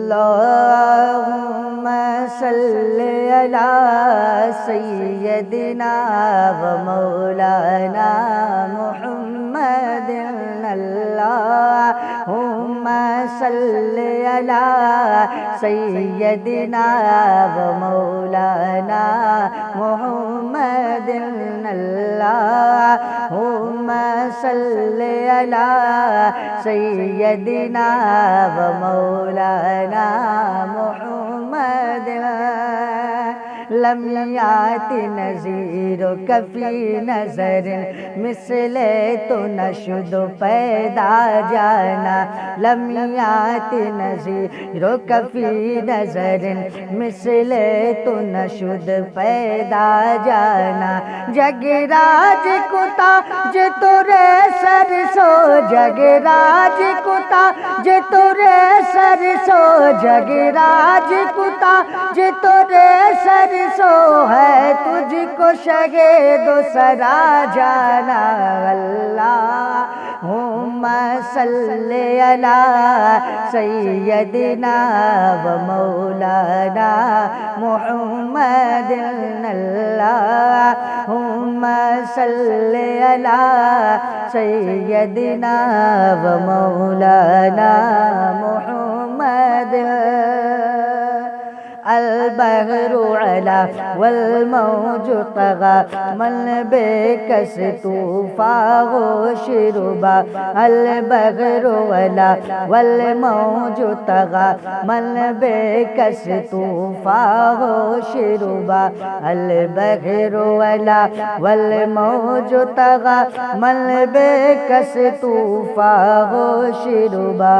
اللہم صلی علی سیدنا و مولانا محمد اللہم صلی علی سیدنا و مولانا محمد اللہم صلی علی سیدنا و مولانا محمد لم یات نظیرک فی نظر مثل تو نشد پیدا جانا لم یات نظیرک فی نظر مثل تو نشد پیدا جانا جگ راج کتا جے تورے سر سو جگ راج کتا جے تورے سر سو جگ راج کتا جے تورے سر سو ہے تجھ کو شہید و سرا جانا اللہم صلی علی سیدنا و مولانا محمد اللہم صلی علی سیدنا و مولانا محمد البحر علا والموج طغى من بكس طوفان شربا البحر علا والموج طغى من بكس طوفان شربا البحر علا والموج طغى من بكس طوفان شربا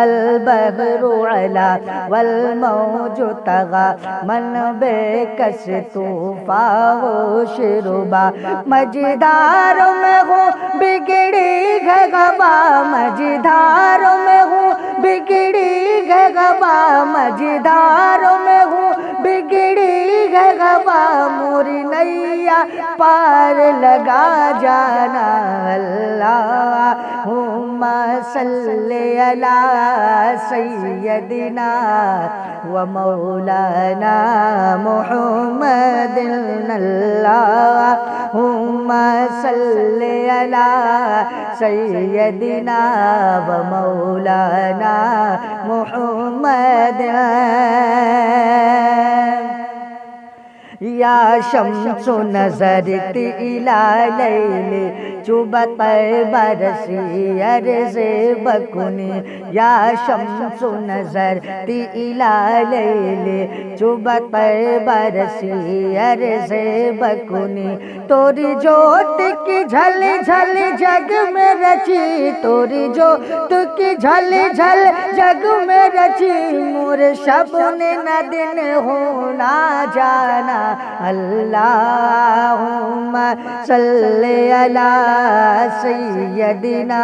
البحر علا والموج طغى من بكس طوفان شربا مجدار میں ہوں بگڑی ہے غبا مجدار میں ہوں بگڑی ہے غبا مجدار میں ہوں بگڑی ہے غبا موری نیا پار لگا جانا اللہم صلی علی سیدنا و مولانا محمد اللہم صلی علی سیدنا و مولانا محمد یا شمس نظرت الی لیل چوبت برسی عرض بکنی یا شمس نظرت الی لیل چوبت برسی عرض بکنی توری جوت کی جھل جھل جگ میں رچی توری جوت کی جھل جھل جگ میں رچی مور شب نے نہ دن ہونا جانا اللہم صلی علی سیدنا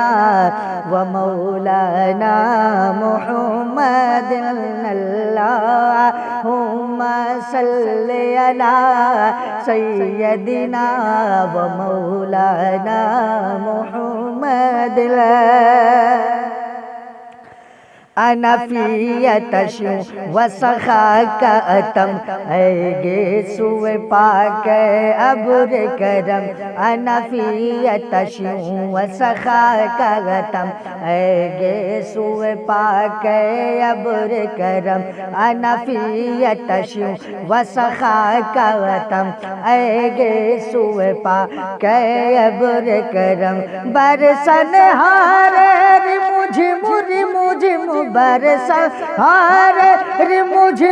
و مولانا محمد اللہم صلی علی سیدنا و مولانا محمد انا فی تشو و سخاک اتم اے گے سوئے پاک ابر کرم انا فی تشو و سخاک اتم اے گے سوئے پاک ابر کرم انا فی تشو و سخاک اتم اے گے سوئے پاک ابر کرم برسن ہارے مجھ برسن ہارے مجھ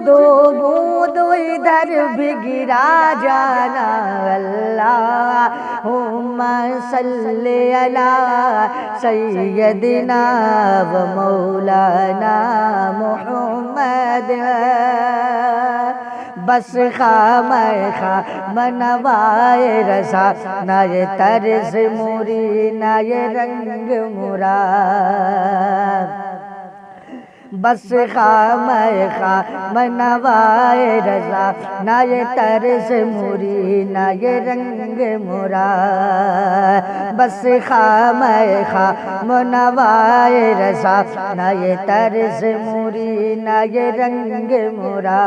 دو بوند ادھر بھی گرا جانا اللہم صلی علی سیدنا و مولانا محمد بس خام منوائے رضا نہ یہ طرز موری نہ یہ رنگ مراد بس خام خام نوائے رضا، نہ یہ طرز موری نہ یہ رنگ مرا، بس خام خام نوائے رضا، نہ یہ طرز موری نہ یہ رنگ مرا،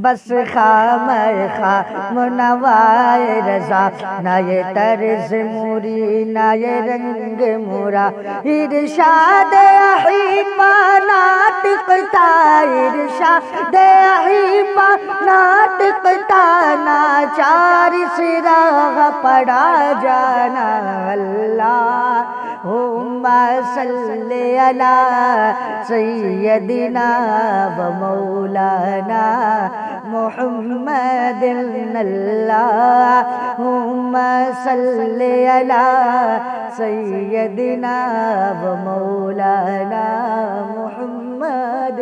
بس خام خام نوائے رضا، نہ یہ طرز موری نہ یہ رنگ مرا، ارشاد احیبا ناطق تھا، ارشاد احیبا ناطق تھا، ناچار سراغ پڑا جانا، اللہم صلی علی سیدنا و مولانا محمد، اللہم صلی علی سیدنا و مولانا محمد۔